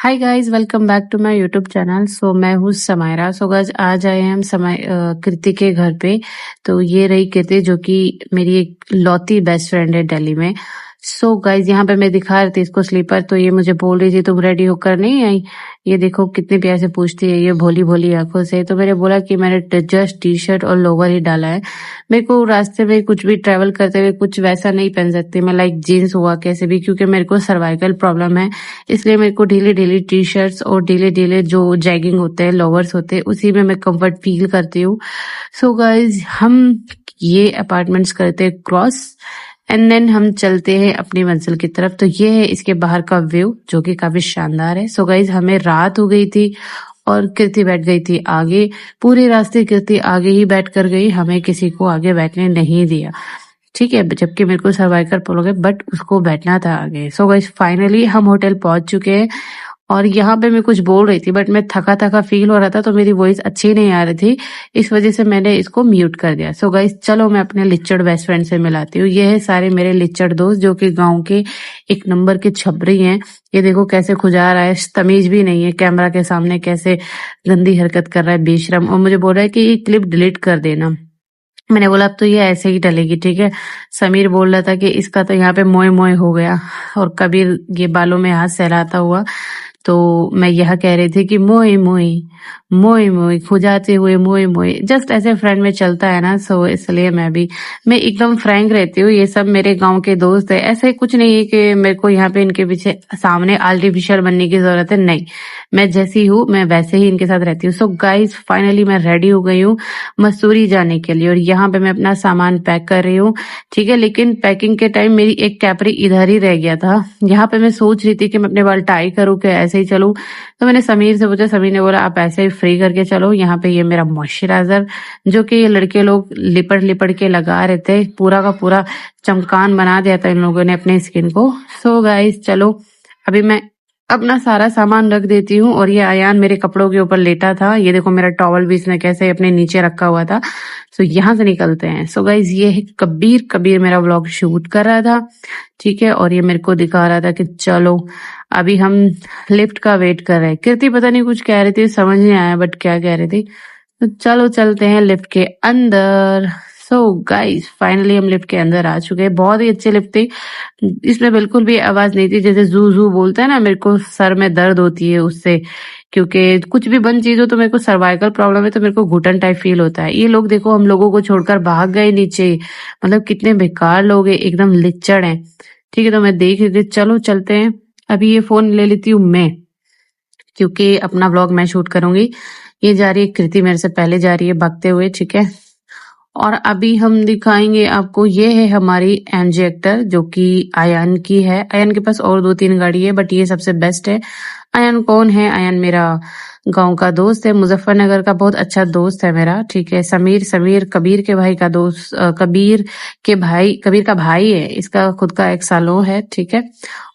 Hi guys, welcome back to my YouTube channel. मैं हूँ Samaira. Guys आज आए हैं हम कृति के घर पे। तो ये रही कृति, जो कि मेरी एक लौती बेस्ट फ्रेंड है दिल्ली में। गाइस यहाँ पे मैं दिखा रही थी इसको स्लीपर, तो ये मुझे बोल रही थी तुम रेडी होकर नहीं आई। ये देखो कितनी प्यार से पूछती है ये भोली भोली आंखों से। तो मैंने बोला कि मैंने जस्ट टी शर्ट और लोवर ही डाला है। मेरे को रास्ते में कुछ भी ट्रेवल करते हुए कुछ वैसा नहीं पहन सकती मैं, लाइक जीन्स हुआ कैसे भी, क्योंकि मेरे को सर्वाइकल प्रॉब्लम है। इसलिए मेरे को ढीली ढीली टी शर्ट्स और ढीले ढीले जो जैगिंग होते हैं, लोवर्स होते हैं, उसी में मैं कंफर्ट फील करती हूँ। गाइज हम ये अपार्टमेंट्स करते हैं क्रॉस, एंड देन हम चलते हैं अपनी मंजिल की तरफ। तो ये है इसके बाहर का व्यू, जो कि काफी शानदार है। गाइज हमें रात हो गई थी और कृति बैठ गई थी आगे। पूरे रास्ते कृति आगे ही बैठ कर गई, हमें किसी को आगे बैठने नहीं दिया। ठीक है, जबकि मेरे को सर्वाइकल प्रॉब्लम है, बट उसको बैठना था आगे। गाइस फाइनली हम होटल पहुंच चुके हैं। और यहाँ पे मैं कुछ बोल रही थी, बट मैं थका थका फील हो रहा था, तो मेरी वॉइस अच्छी नहीं आ रही थी। इस वजह से मैंने इसको म्यूट कर दिया। गाइस चलो मैं अपने लिच्चड़ बेस्ट फ्रेंड से मिलाती हूँ। ये है सारे मेरे लिच्चड़ दोस्त, जो कि गांव के एक नंबर के छबरी हैं। ये देखो कैसे खुजा रहा है, तमीज भी नहीं है, कैमरा के सामने कैसे गंदी हरकत कर रहा है, बेशरम। और मुझे बोल रहा है कि ये क्लिप डिलीट कर देना। मैंने बोला अब तो ये ऐसे ही डलेगी, ठीक है। समीर बोल रहा था कि इसका तो यहाँ पे मोए मोए हो गया, और कबीर ये बालों में हाथ सहलाता हुआ। तो मैं यह कह रही थी कि मोए मोए मोए मोए खुजाते हुए मोए मोए, जस्ट ऐसे फ्रेंड में चलता है ना। इसलिए मैं एकदम फ्रैंक रहती हूँ। ये सब मेरे गांव के दोस्त है, ऐसे कुछ नहीं है कि मेरे को यहाँ पे इनके पीछे सामने आर्टिफिशियल बनने की जरूरत है, नहीं। मैं जैसी हूँ मैं वैसे ही इनके साथ रहती हूँ। गाइज फाइनली मैं रेडी हो गई हूँ मसूरी जाने के लिए, और यहाँ पे मैं अपना सामान पैक कर रही हूँ, ठीक है। लेकिन पैकिंग के टाइम मेरी एक कैपरी इधर ही रह गया था। यहाँ पे मैं सोच रही थी कि मैं अपने बाल टाई करूँ कि ऐसे ही चलूं। तो मैंने समीर से पूछा, समीर ने बोला आप ऐसे ही फ्री करके चलो। यहाँ पे ये मेरा मॉइस्चराइजर, जो कि ये लड़के लोग लिपट लिपट के लगा रहे थे, पूरा का पूरा चमकान बना दिया था इन लोगों ने अपने स्किन को। गाइस चलो अभी मैं अपना सारा सामान रख देती हूँ। और ये आयान मेरे कपड़ों के ऊपर लेटा था, ये देखो मेरा टॉवल भी इसने कैसे अपने नीचे रखा हुआ था। यहाँ से निकलते हैं। गाइज ये है कबीर। कबीर मेरा व्लॉग शूट कर रहा था, ठीक है, और ये मेरे को दिखा रहा था कि चलो अभी हम लिफ्ट का वेट कर रहे हैं। कृति पता नहीं कुछ कह रही थी, समझ नहीं आया बट क्या कह रही थी। तो चलो चलते हैं लिफ्ट के अंदर। गाइस फाइनली हम लिफ्ट के अंदर आ चुके हैं। बहुत ही अच्छी लिफ्ट थी, इसमें बिल्कुल भी आवाज नहीं थी। जैसे जू जू बोलता है ना, मेरे को सर में दर्द होती है उससे, क्योंकि कुछ भी बंद चीज हो तो मेरे को सर्वाइकल प्रॉब्लम है, तो मेरे को घुटन टाइप फील होता है। ये लोग देखो हम लोगों को छोड़कर भाग गए नीचे, मतलब कितने बेकार लोग हैं, एकदम लिच्चड़ हैं, ठीक है। तो मैं देख रही थी, चलो चलते हैं। अभी ये फोन ले लेती हूँ मैं, क्योंकि अपना व्लॉग मैं शूट करूंगी। ये जा रही है कृति, मेरे से पहले जा रही है भागते हुए, ठीक है। और अभी हम दिखाएंगे आपको, ये है हमारी एमजी एक्टर, जो कि आयान की है। आयान के पास और 2-3 गाड़ी है, बट ये सबसे बेस्ट है। आयान कौन है? आयान मेरा गांव का दोस्त है, मुजफ्फरनगर का बहुत अच्छा दोस्त है मेरा, ठीक है। समीर कबीर के भाई का दोस्त, कबीर का भाई है, इसका खुद का एक सालों है, ठीक है।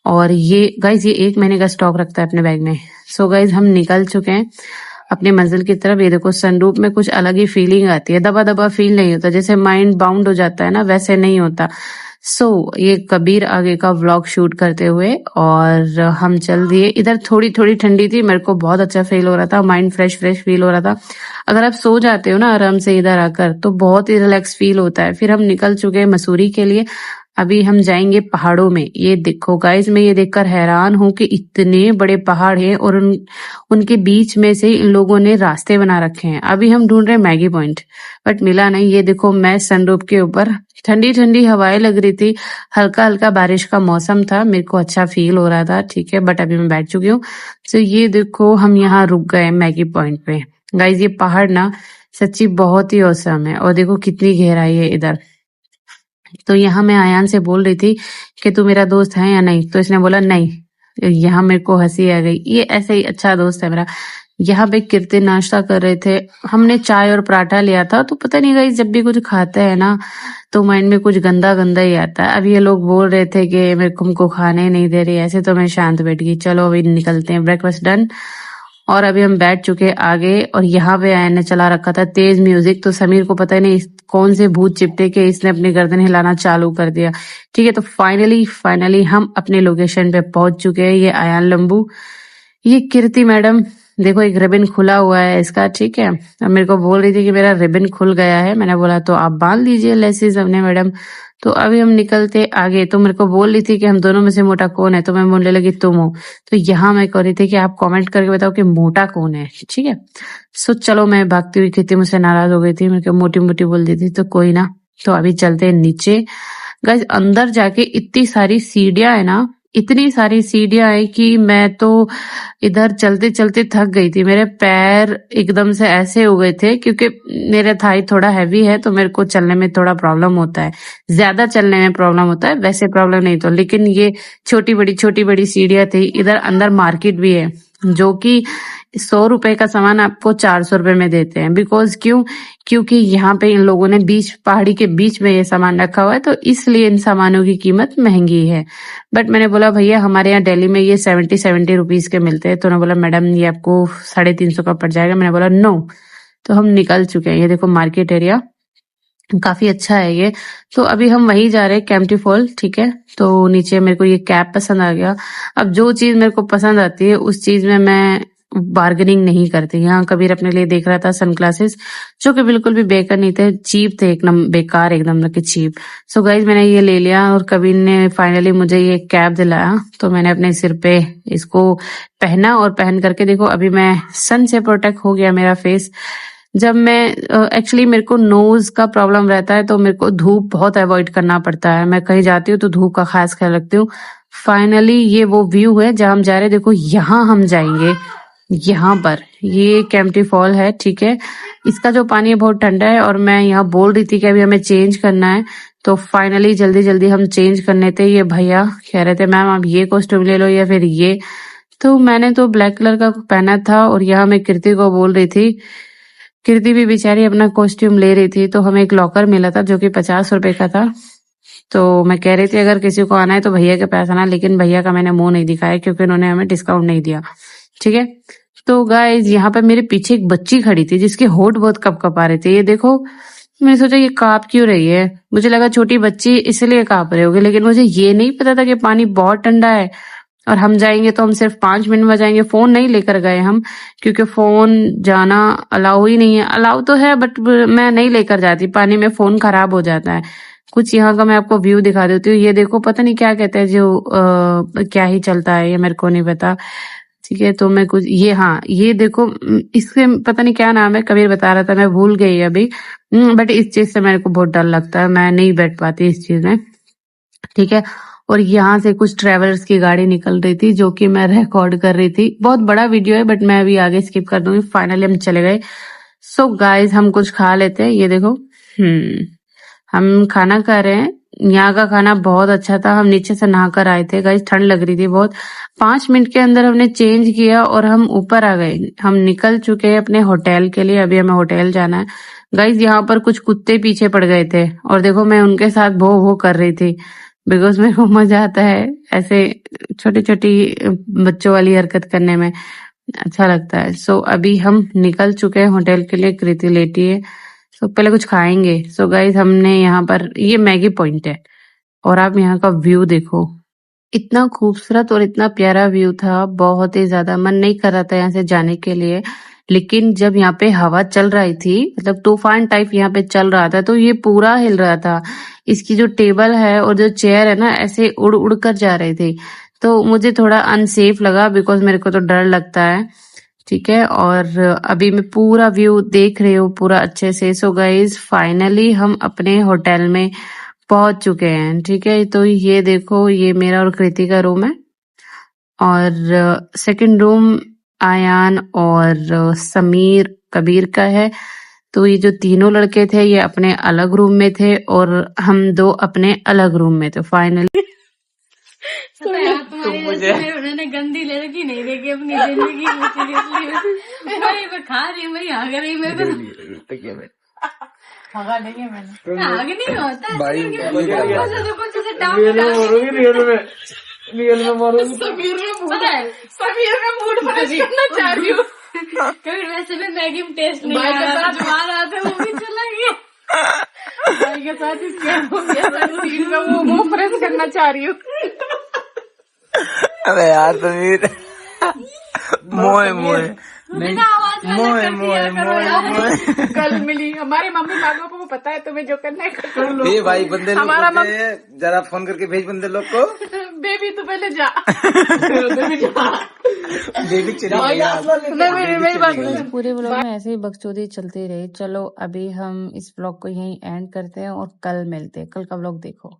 और ये गाइज ये 1 महीने का स्टॉक रखता है अपने बैग में। गाइज हम निकल चुके हैं अपनी मंजिल की तरफ। ये देखो सनरूफ में कुछ अलग ही फीलिंग आती है, दबा दबा फील नहीं होता, जैसे माइंड बाउंड हो जाता है ना, वैसे नहीं होता। ये कबीर आगे का व्लॉग शूट करते हुए, और हम चल दिए। इधर थोड़ी थोड़ी ठंडी थी, मेरे को बहुत अच्छा फील हो रहा था, माइंड फ्रेश फ्रेश फील हो रहा था। अगर आप सो जाते हो ना आराम से इधर आकर, तो बहुत ही रिलैक्स फील होता है। फिर हम निकल चुके हैं मसूरी के लिए। अभी हम जाएंगे पहाड़ों में। ये देखो गाइस, मैं ये देखकर हैरान हूं कि इतने बड़े पहाड़ हैं, और उनके बीच में से इन लोगों ने रास्ते बना रखे हैं। अभी हम ढूंढ रहे हैं मैगी पॉइंट, बट मिला नहीं। ये देखो मैं सनरूफ के ऊपर, ठंडी ठंडी हवाएं लग रही थी, हल्का हल्का बारिश का मौसम था, मेरे को अच्छा फील हो रहा था, ठीक है। बट अभी मैं बैठ चुकी हूँ। ये देखो हम यहाँ रुक गए मैगी पॉइंट पे। गाइस ये पहाड़ ना सच्ची बहुत ही औसम है, और देखो कितनी गहराई है इधर। तो यहाँ मैं आयान से बोल रही थी कि तू मेरा दोस्त है या नहीं, तो इसने बोला नहीं। यहाँ मेरे को हंसी आ गई, ये ऐसे ही अच्छा दोस्त है मेरा। यहाँ पे कीर्ति नाश्ता कर रहे थे, हमने चाय और पराठा लिया था। तो पता नहीं गाइस, जब भी कुछ खाते हैं ना तो माइंड में कुछ गंदा गंदा ही आता है। अब ये लोग बोल रहे थे कि मेरे को हमको खाने नहीं दे रही, ऐसे तो मैं शांत बैठ गई। चलो अभी निकलते हैं, ब्रेकफास्ट डन। और अभी हम बैठ चुके आगे, और यहाँ पे आयन ने चला रखा था तेज म्यूजिक। तो समीर को पता नहीं कौन से भूत चिपटे के इसने अपनी गर्दन हिलाना चालू कर दिया, ठीक है। तो फाइनली हम अपने लोकेशन पे पहुंच चुके हैं। ये आयान लंबू, ये कीर्ति मैडम देखो, एक रिबन खुला हुआ है इसका, ठीक है। अब मेरे को बोल रही थी कि मेरा रिबन खुल गया है। मैंने बोला तो आप बांध लीजिए लेसिस अपने मैडम। तो अभी हम निकलते आगे, तो मेरे को बोल रही थी कि हम दोनों में से मोटा कौन है, तो मैं बोलने लगी तुम हो। तो यहाँ मैं कह रही थी कि आप कमेंट करके बताओ कि मोटा कौन है, ठीक है। सो चलो, मैं भागती हुई, कीर्ति मुझसे नाराज हो गई थी, मेरे को मोटी मोटी बोल दी थी, तो कोई ना। तो अभी चलते हैं नीचे। गाइस अंदर जाके इतनी सारी सीढ़ियां है ना, इतनी सारी सीढ़ियां है कि मैं तो इधर चलते चलते थक गई थी। मेरे पैर एकदम से ऐसे हो गए थे, क्योंकि मेरा थाई थोड़ा हैवी है, तो मेरे को चलने में थोड़ा प्रॉब्लम होता है। ज्यादा चलने में प्रॉब्लम होता है, वैसे प्रॉब्लम नहीं तो। लेकिन ये छोटी बड़ी सीढ़ियां थी। इधर अंदर मार्केट भी है, जो कि 100 रुपए का सामान आपको 400 रुपए में देते हैं। बिकॉज क्योंकि यहाँ पे इन लोगों ने पहाड़ी के बीच में ये सामान रखा हुआ है, तो इसलिए इन सामानों की कीमत महंगी है। बट मैंने बोला भैया हमारे यहाँ दिल्ली में ये 70 रुपीज के मिलते हैं। तो उन्होंने बोला मैडम ये आपको 350 का पड़ जाएगा। मैंने बोला नो। तो हम निकल चुके हैं। ये देखो मार्केट एरिया काफी अच्छा है ये। तो अभी हम वहीं जा रहे हैं, कैंपटी फॉल, ठीक है। तो नीचे मेरे को ये कैप पसंद आ गया। अब जो चीज मेरे को पसंद आती है उस चीज में मैं बार्गेनिंग नहीं करती। यहाँ कबीर अपने लिए देख रहा था सनग्लासेस, जो कि बिल्कुल भी बेकार नहीं थे, चीप थे, एकदम बेकार, एकदम कि चीप। सो गाइज मैंने ये ले लिया, और कबीर ने फाइनली मुझे ये कैप दिलाया। तो मैंने अपने सिर पे इसको पहना, और पहन करके देखो अभी मैं सन से प्रोटेक्ट हो गया मेरा फेस। जब मैं एक्चुअली मेरे को नोज का प्रॉब्लम रहता है, तो मेरे को धूप बहुत अवॉइड करना पड़ता है। मैं कहीं जाती हूँ तो धूप का खास ख्याल रखती हूँ। फाइनली ये वो व्यू है जहां हम जा रहे हैं। देखो यहाँ हम जाएंगे, यहाँ पर ये कैंपटी फॉल है, ठीक है। इसका जो पानी है बहुत ठंडा है, और मैं यहाँ बोल रही थी कि अभी हमें चेंज करना है। तो फाइनली जल्दी जल्दी हम चेंज करने थे। ये भैया कह रहे थे मैम आप ये कॉस्ट्यूम ले लो या फिर ये। तो मैंने तो ब्लैक कलर का पहना था, और यहाँ मैं कीर्ति को बोल रही थी। कीर्ति भी बेचारी अपना कॉस्ट्यूम ले रही थी। तो हमें एक लॉकर मिला था जो कि 50 रुपए का था। तो मैं कह रही थी अगर किसी को आना है तो भैया के पास आना, लेकिन भैया का मैंने मुंह नहीं दिखाया क्योंकि उन्होंने हमें डिस्काउंट नहीं दिया, ठीक है। तो गाइज यहाँ पे मेरे पीछे एक बच्ची खड़ी थी जिसके होठ बहुत कप आ रहे थे। ये देखो, मैंने सोचा ये कांप क्यों रही है, मुझे लगा छोटी बच्ची इसलिए कांप रही होगी, लेकिन मुझे ये नहीं पता था कि पानी बहुत ठंडा है। और हम जाएंगे तो हम सिर्फ 5 मिनट में जाएंगे। फोन नहीं लेकर गए हम, क्योंकि फोन जाना अलाउ ही नहीं है। अलाउ तो है बट मैं नहीं लेकर जाती, पानी में फोन खराब हो जाता है। कुछ यहाँ का मैं आपको व्यू दिखा देती हूँ। ये देखो, पता नहीं क्या कहते हैं, जो क्या ही चलता है ये मेरे को नहीं पता, ठीक है। तो मैं कुछ ये, हाँ ये देखो, इससे पता नहीं क्या नाम है, कबीर बता रहा था, मैं भूल गई अभी। बट इस चीज से मेरे को बहुत डर लगता है, मैं नहीं बैठ पाती इस चीज में, ठीक है। और यहाँ से कुछ ट्रेवलर्स की गाड़ी निकल रही थी जो कि मैं रिकॉर्ड कर रही थी। बहुत बड़ा वीडियो है बट मैं अभी आगे स्किप कर दूंगी। फाइनली हम चले गए। सो गाइस हम कुछ खा लेते हैं। ये देखो, हम खाना खा रहे हैं। यहाँ का खाना बहुत अच्छा था। हम नीचे से नहा कर आए थे गाइस, ठंड लग रही थी बहुत। 5 मिनट के अंदर हमने चेंज किया और हम ऊपर आ गए। हम निकल चुके हैं अपने होटल के लिए। अभी हमें होटल जाना है गाइस। यहाँ पर कुछ कुत्ते पीछे पड़ गए थे, और देखो मैं उनके साथ भो भो कर रही थी, बिकॉज मेरे को मजा आता है ऐसे छोटी छोटी बच्चों वाली हरकत करने में, अच्छा लगता है। सो अभी हम निकल चुके हैं होटल के लिए। कृति लेटी है। सो पहले कुछ खाएंगे। सो गाइस हमने यहाँ पर, ये मैगी पॉइंट है, और आप यहाँ का व्यू देखो, इतना खूबसूरत और इतना प्यारा व्यू था। बहुत ही ज्यादा मन नहीं कर रहा था यहाँ से जाने के लिए, लेकिन जब यहाँ पे हवा चल रही थी, मतलब तूफान टाइप यहाँ पे चल रहा था, तो ये पूरा हिल रहा था। इसकी जो टेबल है और जो चेयर है ना, ऐसे उड़ उड़ कर जा रहे थे। तो मुझे थोड़ा अनसेफ लगा, बिकॉज मेरे को तो डर लगता है, ठीक है। और अभी मैं पूरा व्यू देख रही हूँ पूरा अच्छे से। सो गाइज फाइनली हम अपने होटल में पहुंच चुके हैं, ठीक है। तो ये देखो, ये मेरा और कृति का रूम है, और सेकंड रूम आयान और समीर कबीर का है। तो ये जो तीनों लड़के थे ये अपने अलग रूम में थे, और हम दो अपने अलग रूम में थे फाइनली। मुझे उन्होंने गंदी लड़की नहीं देखी अपनी जिंदगी में। सीरियसली मैं खा रही, मैं आग रही, मैं हगा नहीं है, मैंने आग नहीं होता भाई। समीर में मूड फ्रेश करना चाह रही हूँ। कभी वैसे भी मैगी में टेस्ट नहीं आ रहा, जो आ रहा था वो भी चला गया। भाई के साथ ही क्या हो गया, सीन में वो फ्रेश करना चाह रही हूँ। अरे यार समीर मोए मोए बिना आवाज वाला मोए कर दिया मोए करो मोए यार। मोए। कल मिली हमारी मम्मी पापा को पता है तुम्हें जो करना है कर लो। ये भाई बंदे लोग हमारा बोलते हैं, जरा फोन करके भेज बंदे लोग को। बेबी तू पहले जा। बेबी जा। बेबी चली गई यार। मेरी बात तो इस पूरे व्लॉग में ऐसे ही बकचोदी चलती रही। चलो अभी हम इस व्लॉग को यहीं एंड करते हैं और कल मिलते हैं। कल का व्लॉग देखो।